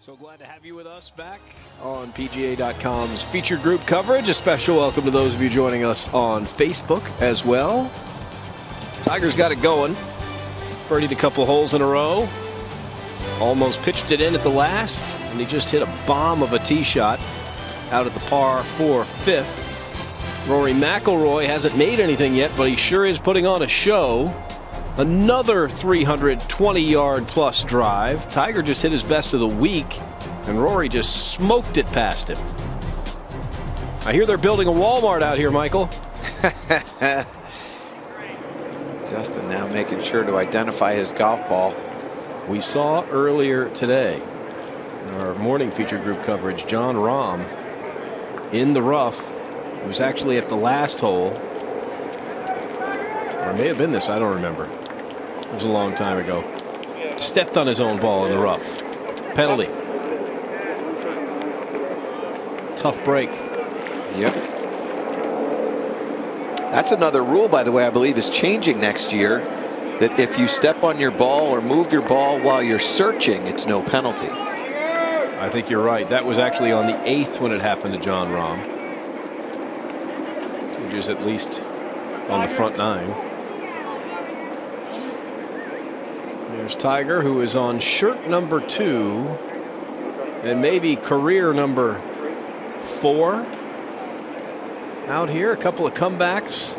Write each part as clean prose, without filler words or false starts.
So glad to have you with us back on PGA.com's featured group coverage. A special welcome to those of you joining us on Facebook as well. Tiger's got it going. Birdied a couple holes in a row. Almost pitched it in at the last, and he just hit a bomb of a tee shot out at the par 4 fifth. Rory McIlroy hasn't made anything yet, but he sure is putting on a show. Another 320-yard plus drive. Tiger just hit his best of the week, and Rory just smoked it past him. I hear they're building a Walmart out here, Michael. Justin now making sure to identify his golf ball. We saw earlier today in our morning feature group coverage, Jon Rahm in the rough. It was actually at the last hole. Or it may have been this, I don't remember. It was a long time ago. Stepped on his own ball in the rough. Penalty. Tough break. Yep. That's another rule, by the way, I believe is changing next year, that if you step on your ball or move your ball while you're searching, it's no penalty. I think you're right. That was actually on the 8th when it happened to Jon Rahm. Which is at least on the front 9. There's Tiger, who is on shirt number 2 and maybe career number 4 out here. A couple of comebacks.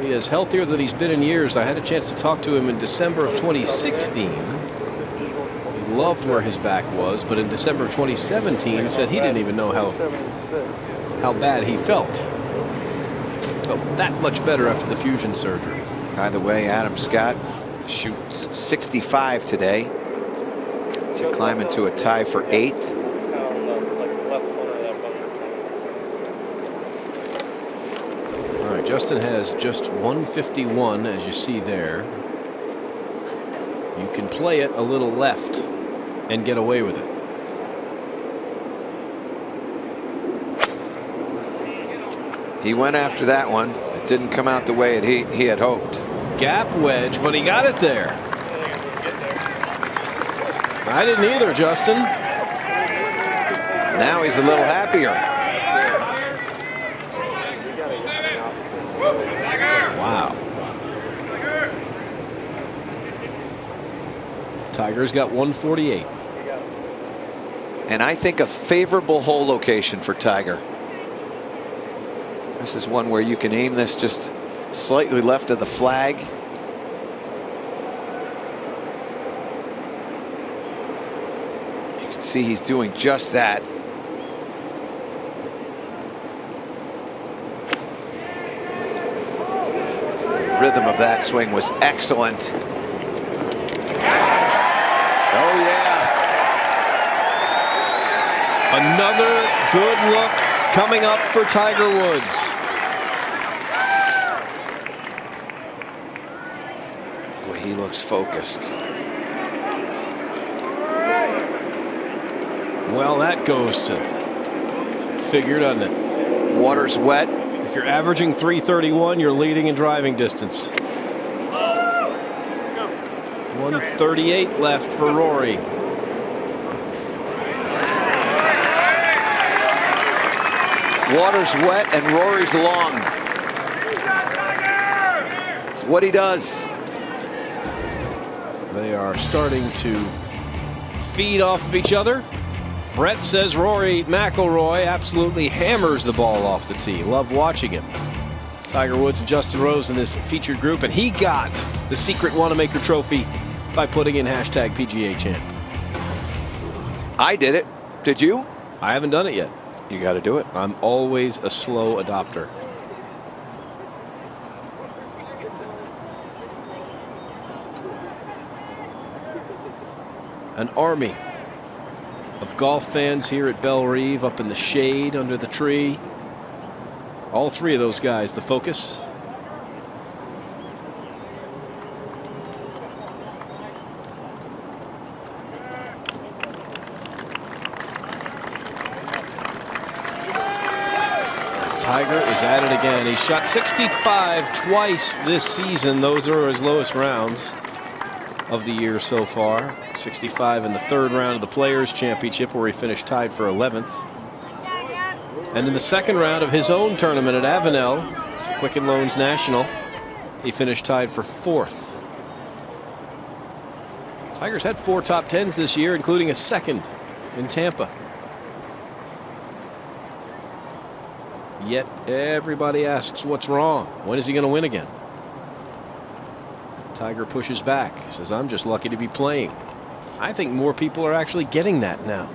He is healthier than he's been in years. I had a chance to talk to him in December of 2016. He loved where his back was, but in December of 2017 he said he didn't even know how bad he felt. Felt that much better after the fusion surgery. By the way, Adam Scott shoots 65 today to climb into a tie for 8th. All right, Justin has just 151, as you see there. You can play it a little left and get away with it. He went after that one. It didn't come out the way he had hoped. Gap wedge, but he got it there. I didn't either, Justin. Now he's a little happier. Wow. Tiger's got 148. And I think a favorable hole location for Tiger. This is one where you can aim this just slightly left of the flag. You can see he's doing just that. The rhythm of that swing was excellent. Oh yeah. Another good look coming up for Tiger Woods. Boy, he looks focused. Well, that goes to figure, doesn't it? Water's wet. If you're averaging 331, you're leading in driving distance. 138 left for Rory. Water's wet and Rory's long. It's what he does. They are starting to feed off of each other. Brett says Rory McIlroy absolutely hammers the ball off the tee. Love watching him. Tiger Woods and Justin Rose in this featured group, and he got the secret Wanamaker trophy by putting in hashtag PGA champ. I did it. Did you? I haven't done it yet. You got to do it. I'm always a slow adopter. An army of golf fans here at Belle Reve, up in the shade under the tree. All three of those guys the focus. Tiger is at it again. He shot 65 twice this season. Those are his lowest rounds. of the year so far. 65 in the third round of the Players Championship, where he finished tied for 11th. And in the second round of his own tournament at Avenel, Quicken Loans National, he finished tied for 4th. Tiger's had 4 top 10s this year, including a second in Tampa. Yet everybody asks what's wrong. When is he going to win again? Tiger pushes back, says, I'm just lucky to be playing. I think more people are actually getting that now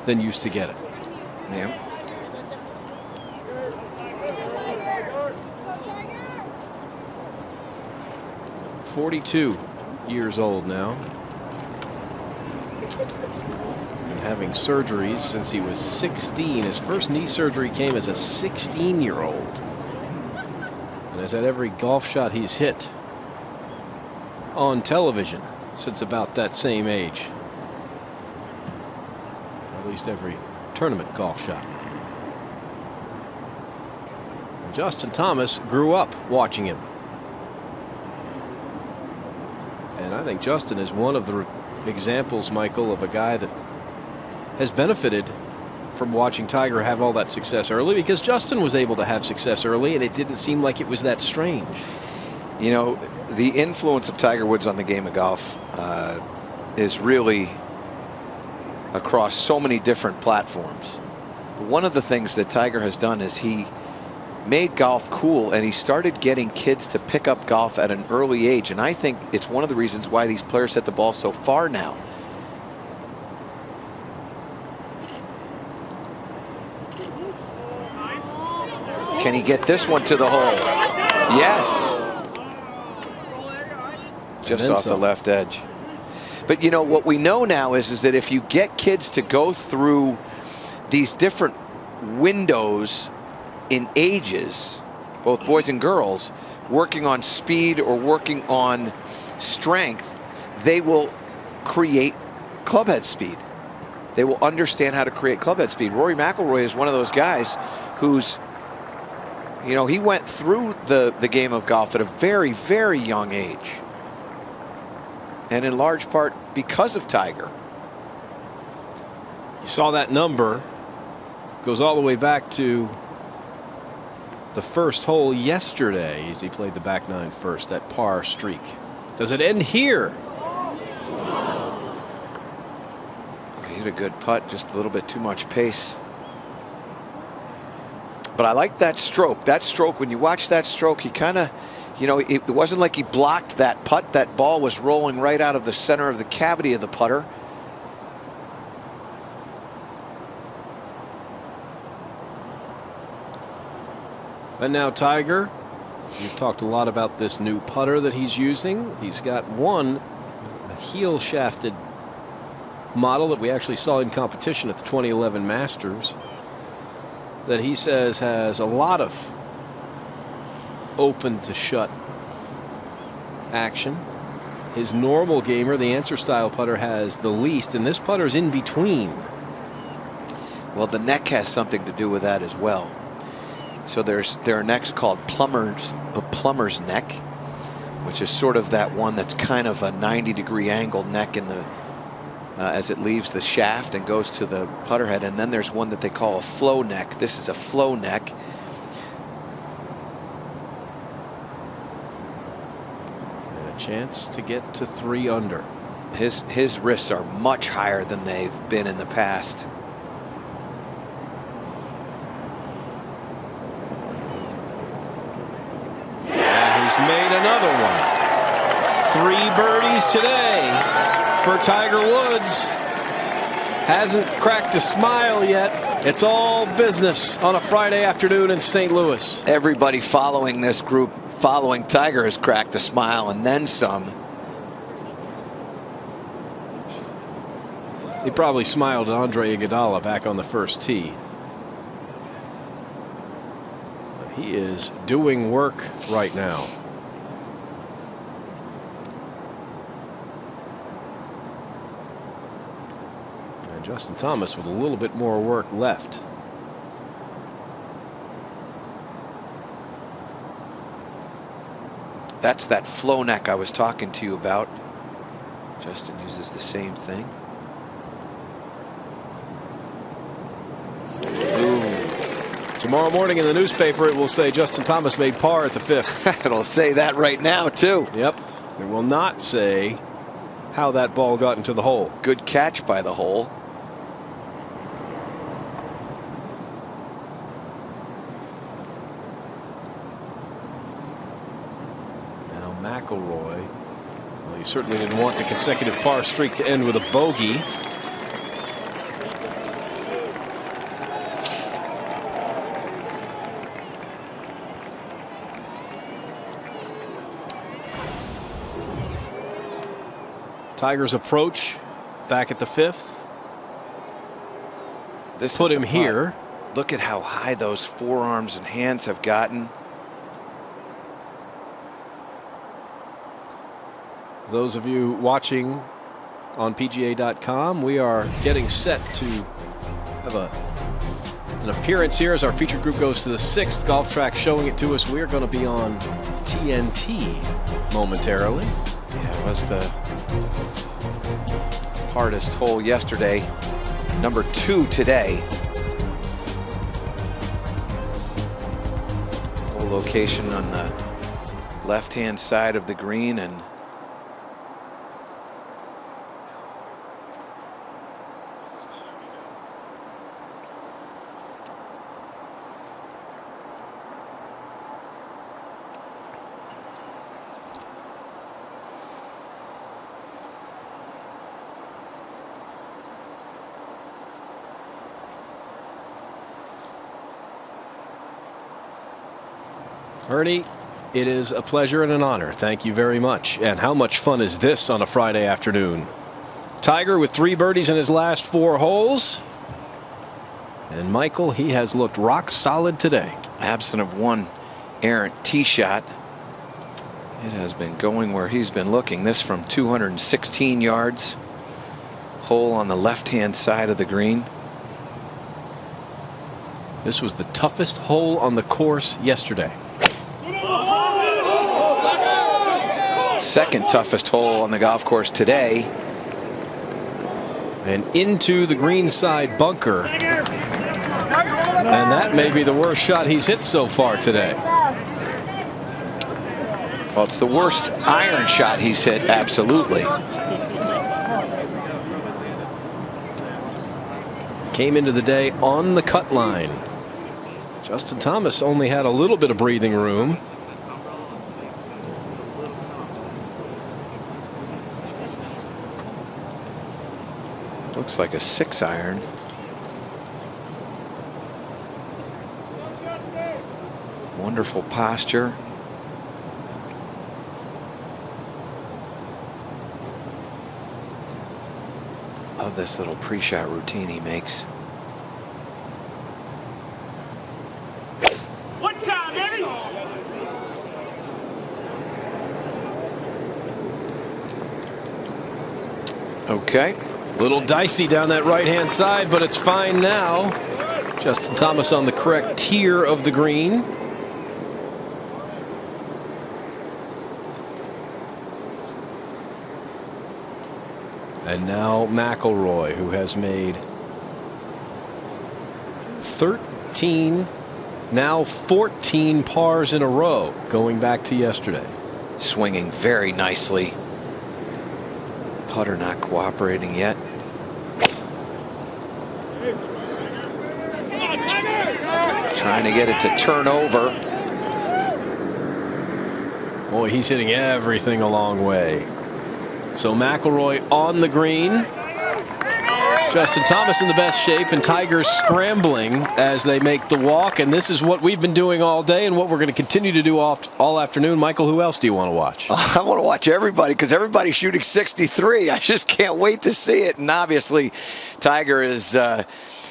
than used to get it. Yeah. "42 years old now. Been having surgeries since he was 16. His first knee surgery came as a 16-year-old. And has had every golf shot he's hit on television since about that same age. At least every tournament golf shot. And Justin Thomas grew up watching him. And I think Justin is one of the examples, Michael, of a guy that has benefited from watching Tiger have all that success early, because Justin was able to have success early and it didn't seem like it was that strange. You know, the influence of Tiger Woods on the game of golf is really across so many different platforms. But one of the things that Tiger has done is he made golf cool, and he started getting kids to pick up golf at an early age. And I think it's one of the reasons why these players hit the ball so far now. Can he get this one to the hole? Yes. Just off the left edge. But you know what we know now is that if you get kids to go through these different windows in ages, both boys and girls, working on speed or working on strength, they will create clubhead speed. They will understand how to create clubhead speed. Rory McIlroy is one of those guys who's, you know, he went through the game of golf at a very, very young age. And in large part because of Tiger. You saw that number goes all the way back to the first hole yesterday as he played the back nine first, that par streak. Does it end here? He hit a good putt, just a little bit too much pace. But I like that stroke. That stroke, when you watch that stroke, he kind of, you know, it wasn't like he blocked that putt. That ball was rolling right out of the center of the cavity of the putter. And now Tiger, you've talked a lot about this new putter that he's using. He's got one, a heel shafted model that we actually saw in competition at the 2011 Masters, that he says has a lot of open to shut action. His normal gamer, the answer style putter, has the least, and this putter's in between. Well, the neck has something to do with that as well. So there are necks called plumber's neck, which is sort of that one that's kind of a 90-degree angled neck in the as it leaves the shaft and goes to the putter head. And then there's one that they call a flow neck. This is a flow neck. And a chance to get to 3 under. His wrists are much higher than they've been in the past. Made another one. 3 birdies today for Tiger Woods. Hasn't cracked a smile yet. It's all business on a Friday afternoon in St. Louis. Everybody following this group, following Tiger, has cracked a smile and then some. He probably smiled at Andre Iguodala back on the first tee. He is doing work right now. And Justin Thomas with a little bit more work left. That's that flow neck I was talking to you about. Justin uses the same thing. Tomorrow morning in the newspaper, it will say Justin Thomas made par at the 5th. It'll say that right now, too. Yep. It will not say how that ball got into the hole. Good catch by the hole. Now McIlroy. Well, he certainly didn't want the consecutive par streak to end with a bogey. Tiger's approach back at the 5th. This put is him the putt. here. Look at how high those forearms and hands have gotten. Those of you watching on PGA.com, we are getting set to have an appearance here as our featured group goes to the 6th golf track, showing it to us. We are going to be on TNT momentarily. Yeah, it was the hardest hole yesterday. Number 2 today. Hole location on the left-hand side of the green, and Ernie, it is a pleasure and an honor. Thank you very much. And how much fun is this on a Friday afternoon? Tiger with 3 birdies in his last 4 holes. And Michael, he has looked rock solid today. absent of one errant tee shot. It has been going where he's been looking. This from 216 yards. Hole on the left-hand side of the green. This was the toughest hole on the course yesterday. Second toughest hole on the golf course today. And into the green side bunker. And that may be the worst shot he's hit so far today. Well, it's the worst iron shot he's hit, absolutely. Came into the day on the cut line. Justin Thomas only had a little bit of breathing room. Looks like a 6-iron. Wonderful posture. Love this little pre-shot routine he makes. One time, baby. Okay. Little dicey down that right-hand side, but it's fine now. Justin Thomas on the correct tier of the green. And now McIlroy, who has made 13, now 14 pars in a row, going back to yesterday. Swinging very nicely. Putter not cooperating yet. Trying to get it to turn over. Boy, he's hitting everything a long way. So McIlroy on the green. Justin Thomas in the best shape, and Tiger scrambling as they make the walk. And this is what we've been doing all day and what we're going to continue to do all afternoon. Michael, who else do you want to watch? I want to watch everybody because everybody's shooting 63. I just can't wait to see it. And obviously, Tiger is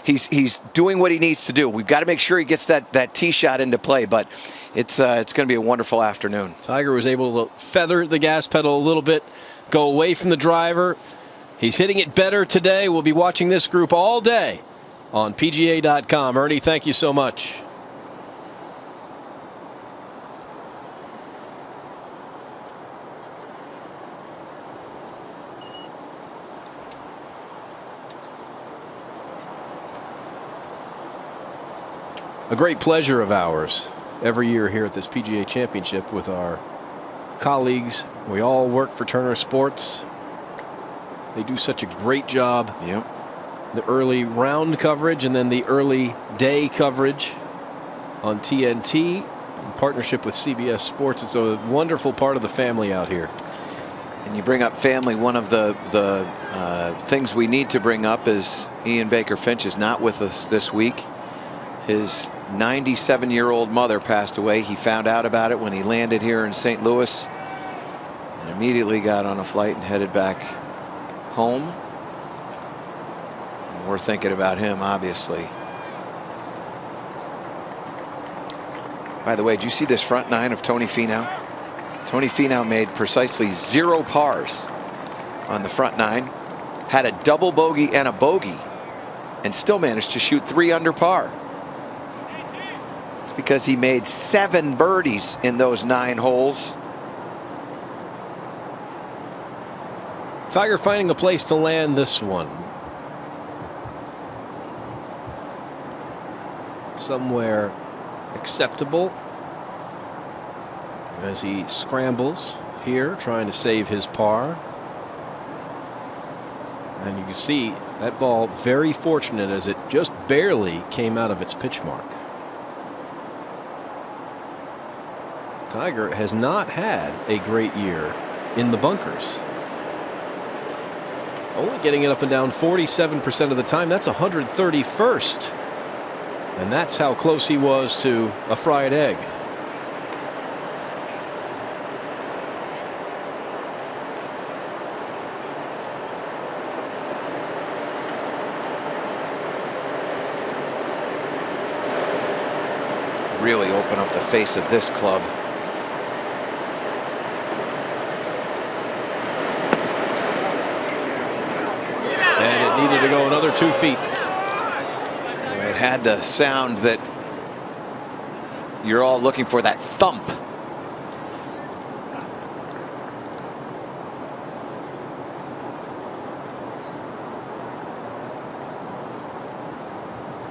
he's doing what he needs to do. We've got to make sure he gets that tee shot into play. But it's going to be a wonderful afternoon. Tiger was able to feather the gas pedal a little bit, go away from the driver. He's hitting it better today. We'll be watching this group all day on PGA.com. Ernie, thank you so much. a great pleasure of ours every year here at this PGA Championship with our colleagues. We all work for Turner Sports. They do such a great job. Yep. The early round coverage and then the early day coverage on TNT in partnership with CBS Sports. It's a wonderful part of the family out here. And you bring up family. One of the things we need to bring up is Ian Baker Finch is not with us this week. His 97-year-old mother passed away. He found out about it when he landed here in St. Louis and immediately got on a flight and headed back home. And we're thinking about him, obviously. By the way, did you see this front nine of Tony Finau? Tony Finau made precisely 0 pars on the front nine, had a double bogey and a bogey, and still managed to shoot 3 under par. It's because he made 7 birdies in those 9 holes. Tiger finding a place to land this one. Somewhere acceptable as he scrambles here, trying to save his par. And you can see that ball very fortunate as it just barely came out of its pitch mark. Tiger has not had a great year in the bunkers. Only getting it up and down 47% of the time. That's 131st. And that's how close he was to a fried egg. Really open up the face of this club. And it needed to go another 2 feet. It had the sound that you're all looking for, that thump.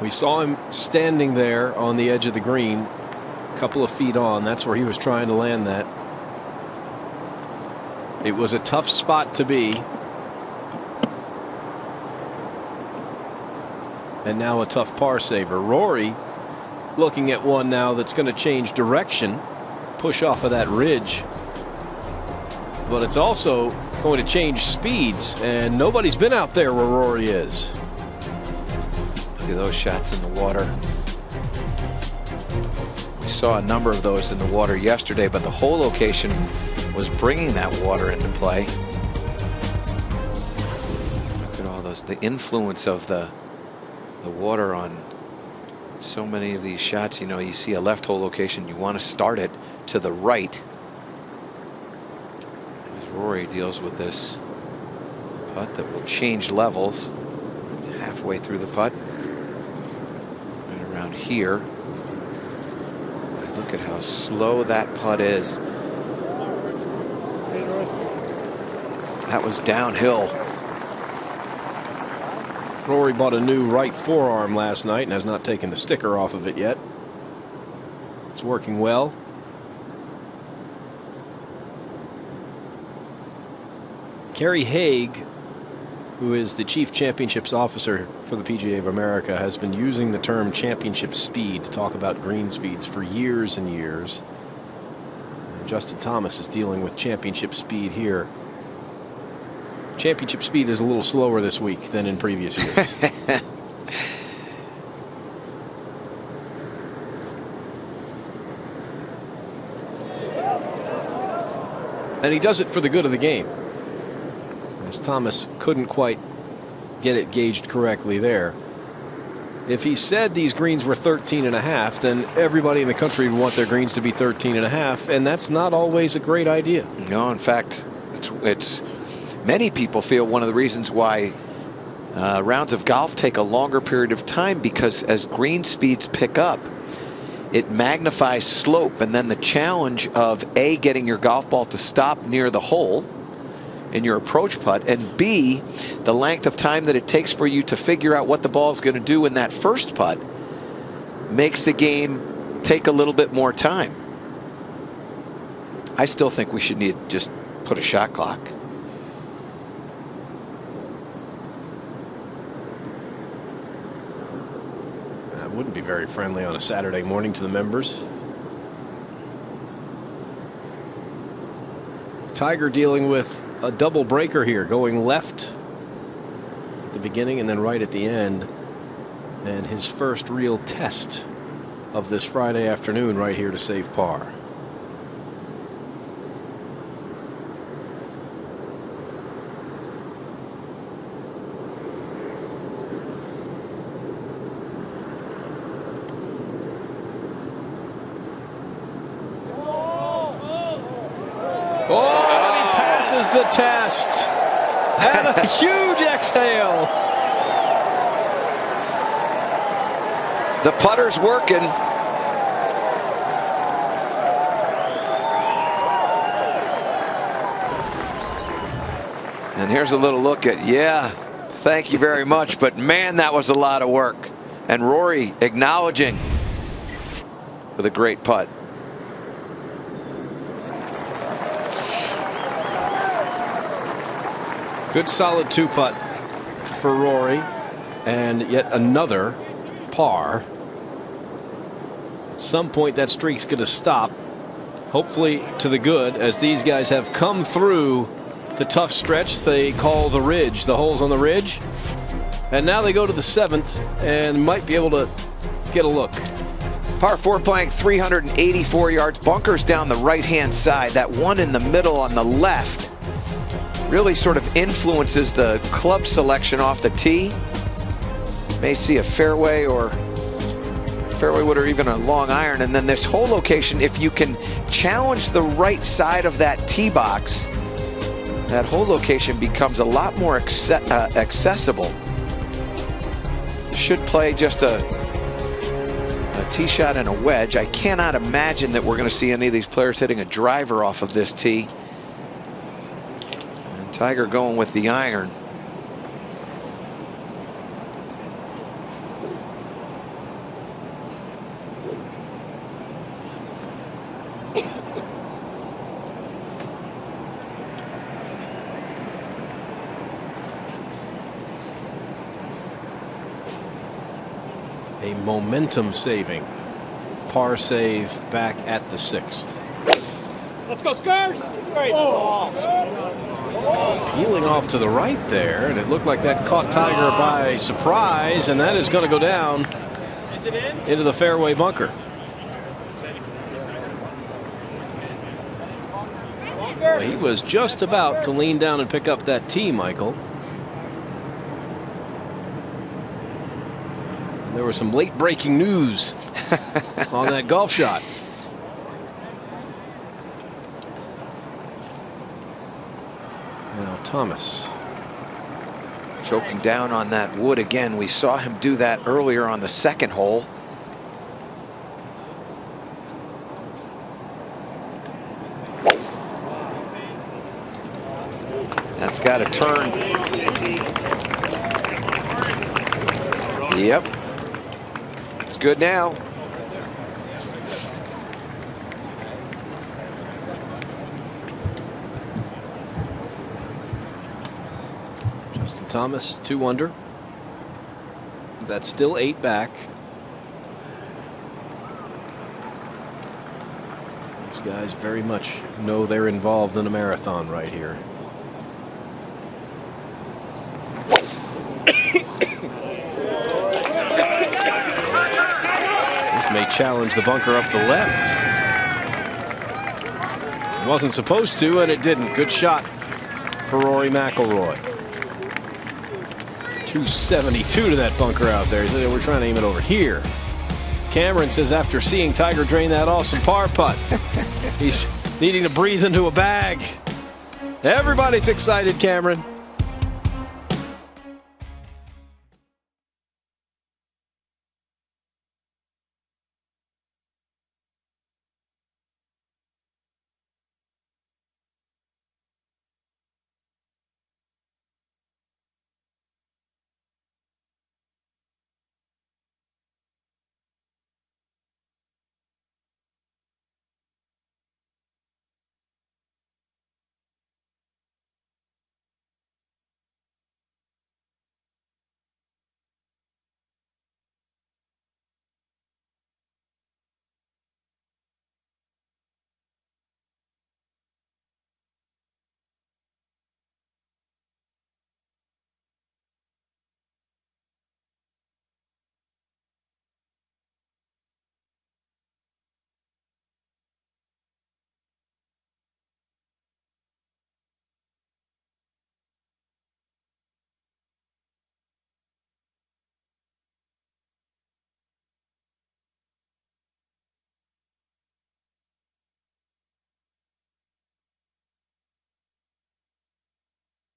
We saw him standing there on the edge of the green, a couple of feet on. That's where he was trying to land that. It was a tough spot to be. And now a tough par saver. Rory looking at one now that's going to change direction, push off of that ridge. But it's also going to change speeds, and nobody's been out there where Rory is. Look at those shots in the water. We saw a number of those in the water yesterday, but the whole location was bringing that water into play. Look at all those, the influence of the water on so many of these shots. You know, you see a left hole location, you want to start it to the right. As Rory deals with this putt that will change levels halfway through the putt. Right around here. Look at how slow that putt is. That was downhill. Rory bought a new right forearm last night and has not taken the sticker off of it yet. It's working well. Kerry Haig, who is the chief championships officer for the PGA of America, has been using the term championship speed to talk about green speeds for years and years. And Justin Thomas is dealing with championship speed here. Championship speed is a little slower this week than in previous years. And he does it for the good of the game, as Thomas couldn't quite get it gauged correctly there. If he said these greens were 13.5, then everybody in the country would want their greens to be 13.5, and that's not always a great idea. No, in fact, it's many people feel one of the reasons why rounds of golf take a longer period of time, because as green speeds pick up, it magnifies slope, and then the challenge of A, getting your golf ball to stop near the hole in your approach putt, and B, the length of time that it takes for you to figure out what the ball is going to do in that first putt. makes the game take a little bit more time. I still think we should need just put a shot clock. That wouldn't be very friendly on a Saturday morning to the members. Tiger dealing with a double breaker here, going left at the beginning and then right at the end. And his first real test of this Friday afternoon right here to save par. Oh, and he passes the test. And a huge exhale. The putter's working. And here's a little look at, yeah, thank you very much, but man, that was a lot of work. And Rory acknowledging with a great putt. Good solid 2-putt for Rory, and yet another par. At some point that streak's going to stop, hopefully to the good, as these guys have come through the tough stretch they call the ridge, the holes on the ridge, and now they go to the 7th and might be able to get a look. Par 4 playing 384 yards, bunkers down the right hand side. That one in the middle on the left really sort of influences the club selection off the tee. May see a fairway or fairway wood or even a long iron. And then this hole location, if you can challenge the right side of that tee box, that hole location becomes a lot more accessible. Should play just a tee shot and a wedge. I cannot imagine that we're going to see any of these players hitting a driver off of this tee. And Tiger going with the iron. A momentum saving par save back at the 6th. Let's go, Scars! Great. Peeling off to the right there, and it looked like that caught Tiger by surprise, and that is going to go down into the fairway bunker. Well, he was just about to lean down and pick up that tee, Michael. There was some late breaking news on that golf shot. Now Thomas Choking down on that wood again. We saw him do that earlier on the 2nd hole. That's got to turn. Yep. It's good now. Justin Thomas 2 under. That's still 8 back. These guys very much know they're involved in a marathon right here. May challenge the bunker up the left. It wasn't supposed to, and it didn't. Good shot for Rory McIlroy. 272 to that bunker out there. He said, we're trying to aim it over here. Cameron says after seeing Tiger drain that awesome par putt, he's needing to breathe into a bag. Everybody's excited, Cameron.